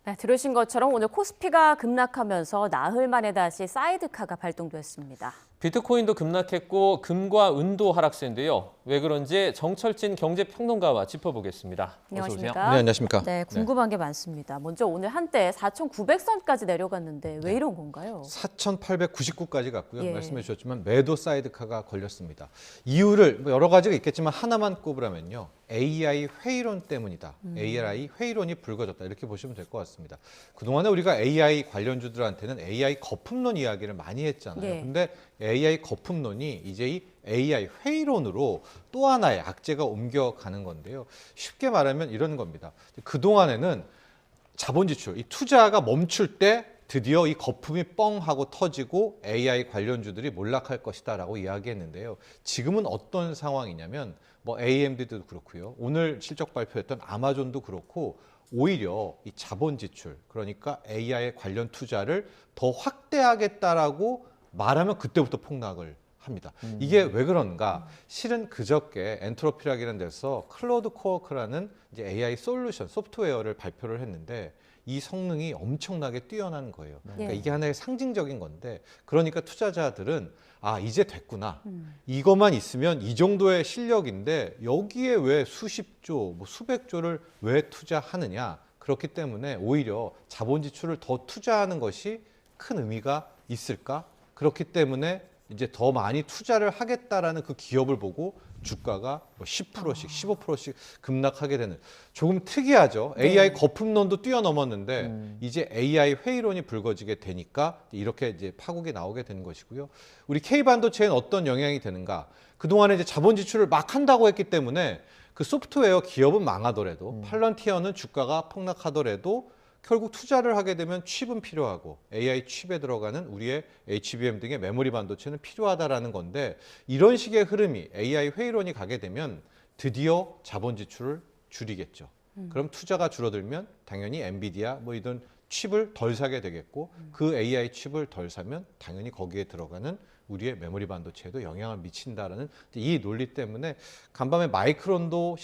네, 들으신 것처럼 오늘 코스피가 급락하면서 나흘 만에 다시 사이드카가 발동됐습니다. 비트코인도 급락했고 금과 은도 하락세인데요. 왜 그런지 정철진 경제평론가와 짚어보겠습니다. 어서 오세요. 안녕하십니까? 네, 안녕하십니까? 네, 궁금한 게 많습니다. 먼저 오늘 한때 4,900선까지 내려갔는데 왜 이런 건가요? 4,899까지 갔고요. 예. 말씀해 주셨지만 매도 사이드카가 걸렸습니다. 이유를 여러 가지가 있겠지만 하나만 꼽으라면요. AI 회의론 때문이다. AI 회의론이 불거졌다. 이렇게 보시면 될 것 같습니다. 그동안에 우리가 AI 관련주들한테는 AI 거품론 이야기를 많이 했잖아요. 예. 근데 AI 거품론이 이제 이 AI 회의론으로 또 하나의 악재가 옮겨가는 건데요. 쉽게 말하면 이런 겁니다. 그동안에는 자본 지출, 이 투자가 멈출 때 드디어 이 거품이 뻥 하고 터지고 AI 관련주들이 몰락할 것이다라고 이야기했는데요. 지금은 어떤 상황이냐면 뭐 AMD도 그렇고요. 오늘 실적 발표했던 아마존도 그렇고 오히려 이 자본 지출, 그러니까 AI 관련 투자를 더 확대하겠다라고 말하면 그때부터 폭락을 합니다. 이게 왜 그런가? 실은 그저께 엔트로피라는 데서 클로드 코워크라는 이제 AI 솔루션 소프트웨어를 발표를 했는데 이 성능이 엄청나게 뛰어난 거예요. 그러니까 이게 하나의 상징적인 건데, 그러니까 투자자들은 아, 이제 됐구나. 이것만 있으면 이 정도의 실력인데 여기에 왜 수십조, 뭐 수백조를 왜 투자하느냐? 그렇기 때문에 오히려 자본 지출을 더 투자하는 것이 큰 의미가 있을까? 그렇기 때문에 이제 더 많이 투자를 하겠다라는 그 기업을 보고 주가가 뭐 10%씩, 15%씩 급락하게 되는, 조금 특이하죠. AI 거품론도 뛰어넘었는데 이제 AI 회의론이 불거지게 되니까 이렇게 이제 파국이 나오게 되는 것이고요. 우리 K반도체에는 어떤 영향이 되는가? 그동안에 이제 자본 지출을 막 한다고 했기 때문에 그 소프트웨어 기업은 망하더라도 팔런티어는 주가가 폭락하더라도 결국 투자를 하게 되면 칩은 필요하고 AI 칩에 들어가는 우리의 HBM 등의 메모리 반도체는 필요하다라는 건데, 이런 식의 흐름이 AI 회의론이 가게 되면 드디어 자본 지출을 줄이겠죠. 그럼 투자가 줄어들면 당연히 엔비디아 뭐 이런 칩을 덜 사게 되겠고 그 AI 칩을 덜 사면 당연히 거기에 들어가는 우리의 메모리 반도체에도 영향을 미친다라는 이 논리 때문에 간밤에 마이크론도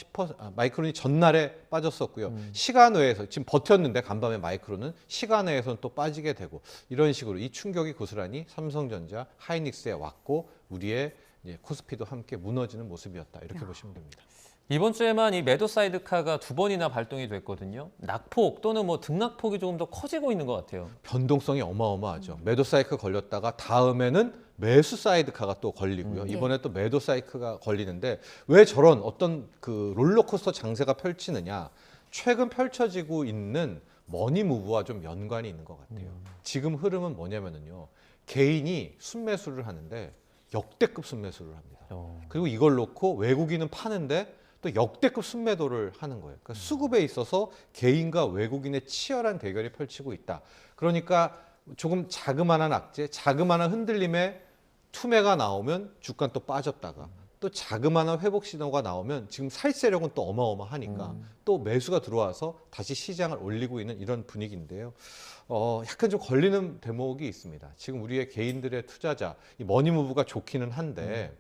마이크론이 전날에 빠졌었고요. 시간 외에서 지금 버텼는데 간밤에 마이크론은 시간 외에서는 또 빠지게 되고, 이런 식으로 이 충격이 고스란히 삼성전자, 하이닉스에 왔고 우리의 이제 코스피도 함께 무너지는 모습이었다. 이렇게 보시면 됩니다. 이번 주에만 이 매도 사이드카가 2번이나 발동이 됐거든요. 낙폭 또는 뭐 등락폭이 조금 더 커지고 있는 것 같아요. 변동성이 어마어마하죠. 매도 사이클 걸렸다가 다음에는 매수 사이드카가 또 걸리고요. 이번에 또 매도 사이클가 걸리는데 왜 저런 어떤 그 롤러코스터 장세가 펼치느냐? 최근 펼쳐지고 있는 머니 무브와 좀 연관이 있는 것 같아요. 지금 흐름은 뭐냐면요. 개인이 순매수를 하는데 역대급 순매수를 합니다. 그리고 이걸 놓고 외국인은 파는데 또 역대급 순매도를 하는 거예요. 그러니까 수급에 있어서 개인과 외국인의 치열한 대결이 펼치고 있다. 그러니까 조금 자그마한 악재, 자그마한 흔들림에 투매가 나오면 주가는 또 빠졌다가 또 자그마한 회복 신호가 나오면 지금 살 세력은 또 어마어마하니까 또 매수가 들어와서 다시 시장을 올리고 있는 이런 분위기인데요. 약간 좀 걸리는 대목이 있습니다. 지금 우리의 개인들의 투자자, 이 머니무브가 좋기는 한데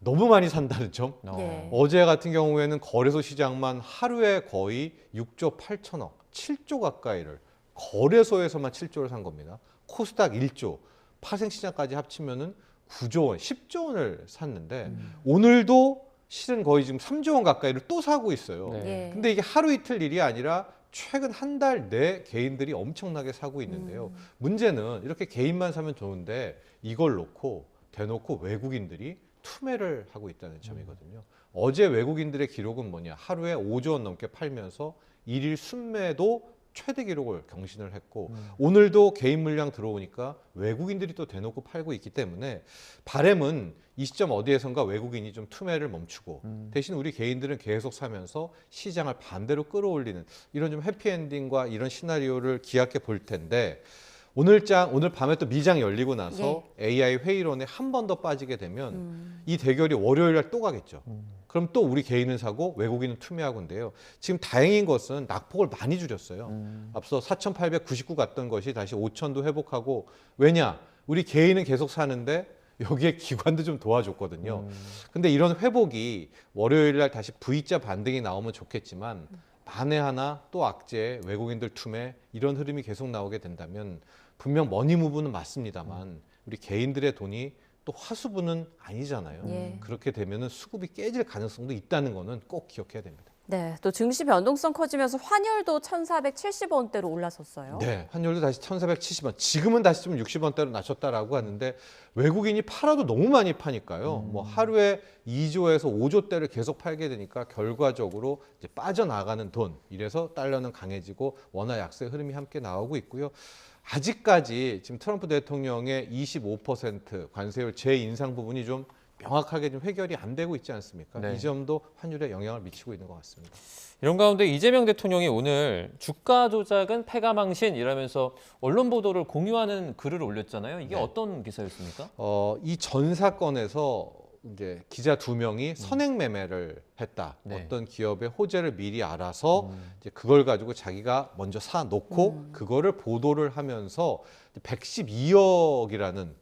너무 많이 산다는 점. 예. 어제 같은 경우에는 거래소 시장만 하루에 거의 6조 8천억, 7조 가까이를 거래소에서만 7조를 산 겁니다. 코스닥 1조, 파생시장까지 합치면은 9조 원, 10조 원을 샀는데 오늘도 실은 거의 지금 3조 원 가까이를 또 사고 있어요. 네. 예. 근데 이게 하루 이틀 일이 아니라 최근 한 달 내 개인들이 엄청나게 사고 있는데요. 문제는 이렇게 개인만 사면 좋은데 이걸 놓고 대놓고 외국인들이 투매를 하고 있다는 점이거든요. 어제 외국인들의 기록은 뭐냐? 하루에 5조 원 넘게 팔면서 일일 순매도 최대 기록을 경신을 했고 오늘도 개인 물량 들어오니까 외국인들이 또 대놓고 팔고 있기 때문에 바람은 이 시점 어디에선가 외국인이 좀 투매를 멈추고 대신 우리 개인들은 계속 사면서 시장을 반대로 끌어올리는 이런 좀 해피엔딩과 이런 시나리오를 기약해 볼 텐데, 오늘 밤에 또 미장 열리고 나서 AI 회의론에 한 번 더 빠지게 되면 이 대결이 월요일 날 또 가겠죠. 그럼 또 우리 개인은 사고 외국인은 투매하고인데요. 지금 다행인 것은 낙폭을 많이 줄였어요. 앞서 4,899 갔던 것이 다시 5,000도 회복하고, 왜냐? 우리 개인은 계속 사는데 여기에 기관도 좀 도와줬거든요. 근데 이런 회복이 월요일 날 다시 V자 반등이 나오면 좋겠지만 만에 하나 또 악재, 외국인들 투매 이런 흐름이 계속 나오게 된다면 분명 머니무브는 맞습니다만 우리 개인들의 돈이 또 화수분은 아니잖아요. 예. 그렇게 되면은 수급이 깨질 가능성도 있다는 거는 꼭 기억해야 됩니다. 네, 또 증시 변동성 커지면서 환율도 1,470원대로 올라섰어요. 네, 환율도 다시 1,470원. 지금은 다시 좀 60원대로 낮췄다라고 하는데 외국인이 팔아도 너무 많이 파니까요. 뭐 하루에 2조에서 5조대를 계속 팔게 되니까 결과적으로 이제 빠져나가는 돈. 이래서 달러는 강해지고 원화 약세 흐름이 함께 나오고 있고요. 아직까지 지금 트럼프 대통령의 25% 관세율 재인상 부분이 좀 명확하게 좀 해결이 안 되고 있지 않습니까? 네. 이 점도 환율에 영향을 미치고 있는 것 같습니다. 이런 가운데 이재명 대통령이 오늘 주가 조작은 패가망신 이라면서 언론 보도를 공유하는 글을 올렸잖아요. 이게 네. 어떤 기사였습니까? 이 전 사건에서 이제 기자 2명이 선행 매매를 했다. 네. 어떤 기업의 호재를 미리 알아서 이제 그걸 가지고 자기가 먼저 사 놓고 그거를 보도를 하면서 112억이라는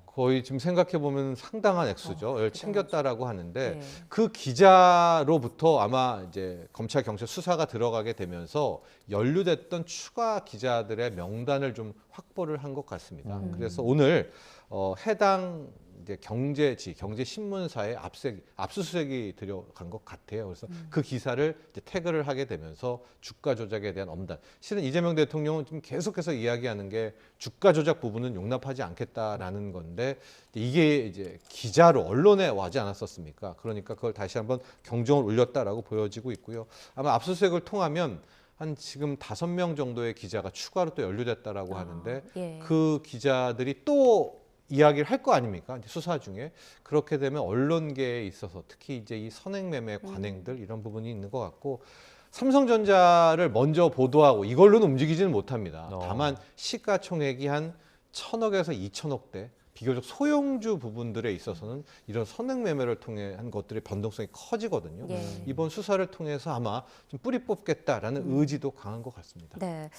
거의 지금 생각해 보면 상당한 액수죠. 를 챙겼다라고 하는데 네. 그 기자로부터 아마 이제 검찰 경찰 수사가 들어가게 되면서 연루됐던 추가 기자들의 명단을 좀 확보를 한 것 같습니다. 그래서 오늘 해당 이제 경제신문사에 압수수색이 들어간 것 같아요. 그래서 그 기사를 이제 태그를 하게 되면서 주가 조작에 대한 엄단. 실은 이재명 대통령은 지금 계속해서 이야기하는 게 주가 조작 부분은 용납하지 않겠다라는 건데 이게 이제 기자로 언론에 와지 않았었습니까? 그러니까 그걸 다시 한번 경종을 울렸다라고 보여지고 있고요. 아마 압수수색을 통하면 한 지금 5명 정도의 기자가 추가로 또 연루됐다라고 하는데 예. 그 기자들이 또 이야기를 할 거 아닙니까? 이제 수사 중에 그렇게 되면 언론계에 있어서 특히 이제 이 선행매매 관행들 이런 부분이 있는 것 같고 삼성전자를 먼저 보도하고 이걸로는 움직이지는 못합니다. 다만 시가총액이 한 1,000억에서 2,000억대 비교적 소형주 부분들에 있어서는 이런 선행매매를 통해 한 것들의 변동성이 커지거든요. 예. 이번 수사를 통해서 아마 좀 뿌리 뽑겠다라는 의지도 강한 것 같습니다. 네.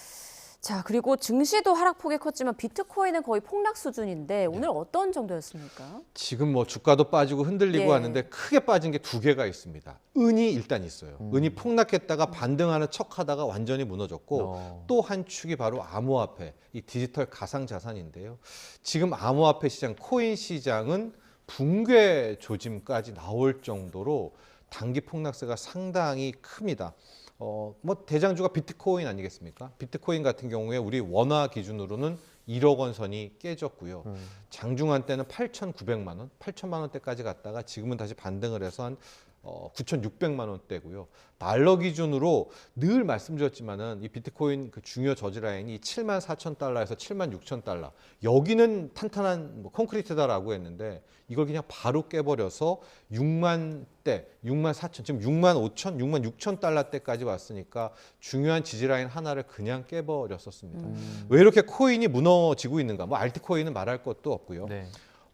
자, 그리고 증시도 하락폭이 컸지만 비트코인은 거의 폭락 수준인데 오늘 어떤 정도였습니까? 지금 뭐 주가도 빠지고 흔들리고 예. 하는데 크게 빠진 게 2개가 있습니다. 은이 일단 있어요. 은이 폭락했다가 반등하는 척하다가 완전히 무너졌고 또 한 축이 바로 암호화폐, 이 디지털 가상 자산인데요. 지금 암호화폐 시장, 코인 시장은 붕괴 조짐까지 나올 정도로 단기 폭락세가 상당히 큽니다. 뭐 대장주가 비트코인 아니겠습니까? 비트코인 같은 경우에 우리 원화 기준으로는 1억 원 선이 깨졌고요. 장중한 때는 8,900만 원, 8천만 원대까지 갔다가 지금은 다시 반등을 해서 한 9,600만 원대고요. 달러 기준으로 늘 말씀드렸지만은 이 비트코인 그 중요 저지 라인이 74,000달러에서 76,000달러. 여기는 탄탄한 뭐 콘크리트다라고 했는데 이걸 그냥 바로 깨버려서 6만대, 64,000, 지금 65,000, 66,000달러대까지 왔으니까 중요한 지지 라인 하나를 그냥 깨버렸었습니다. 왜 이렇게 코인이 무너지고 있는가? 뭐 알트코인은 말할 것도 없고요. 네.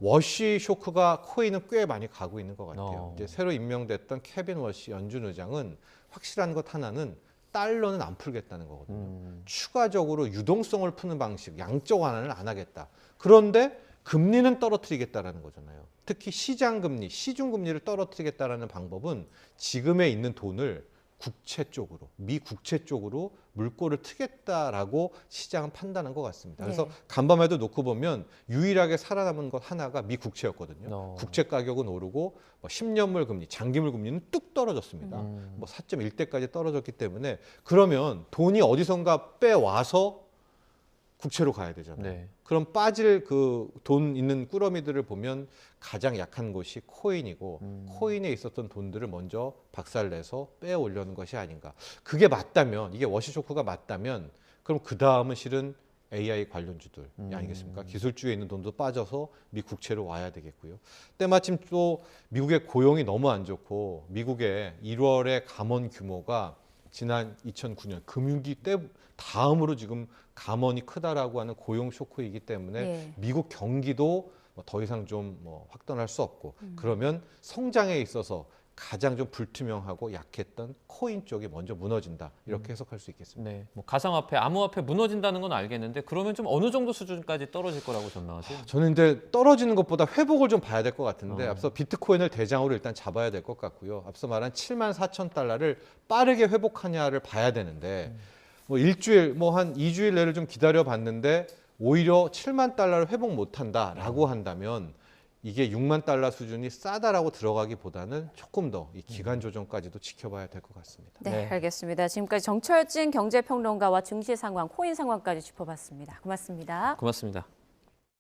워시 쇼크가 코인은 꽤 많이 가고 있는 것 같아요. 어. 이제 새로 임명됐던 케빈 워시 연준 의장은 확실한 것 하나는 달러는 안 풀겠다는 거거든요. 추가적으로 유동성을 푸는 방식, 양적 완화를 안 하겠다. 그런데 금리는 떨어뜨리겠다라는 거잖아요. 특히 시장 금리, 시중 금리를 떨어뜨리겠다라는 방법은 지금에 있는 돈을 국채 쪽으로, 미 국채 쪽으로 물꼬를 트겠다라고 시장은 판단한 것 같습니다. 그래서 네. 간밤에도 놓고 보면 유일하게 살아남은 것 하나가 미 국채였거든요. 국채 가격은 오르고 10년물 금리, 장기물 금리는 뚝 떨어졌습니다. 뭐 4.1대까지 떨어졌기 때문에 그러면 돈이 어디선가 빼와서 국채로 가야 되잖아요. 네. 그럼 빠질 그 돈 있는 꾸러미들을 보면 가장 약한 곳이 코인이고 코인에 있었던 돈들을 먼저 박살내서 빼 올려는 것이 아닌가. 그게 맞다면 이게 워시쇼크가 맞다면 그럼 그 다음은 실은 AI 관련주들이 아니겠습니까? 기술주에 있는 돈도 빠져서 미 국채로 와야 되겠고요. 때마침 또 미국의 고용이 너무 안 좋고 미국의 1월의 감원 규모가 지난 2009년 금융위기 때 다음으로 지금 감원이 크다라고 하는 고용 쇼크이기 때문에 예. 미국 경기도 더 이상 좀 확단할 수 없고 그러면 성장에 있어서 가장 좀 불투명하고 약했던 코인 쪽이 먼저 무너진다. 이렇게 해석할 수 있겠습니다. 네, 뭐 가상화폐, 암호화폐 무너진다는 건 알겠는데 그러면 좀 어느 정도 수준까지 떨어질 거라고 전망하세요? 저는 이제 떨어지는 것보다 회복을 좀 봐야 될 것 같은데 어. 앞서 비트코인을 대장으로 일단 잡아야 될 것 같고요. 앞서 말한 74,000달러를 빠르게 회복하냐를 봐야 되는데 뭐 일주일 뭐 한 2주일 내를 좀 기다려 봤는데 오히려 7만 달러를 회복 못 한다라고 한다면 이게 6만 달러 수준이 싸다라고 들어가기보다는 조금 더 이 기간 조정까지도 지켜봐야 될 것 같습니다. 네, 네. 알겠습니다. 지금까지 정철진 경제평론가와 증시 상황, 코인 상황까지 짚어봤습니다. 고맙습니다. 고맙습니다.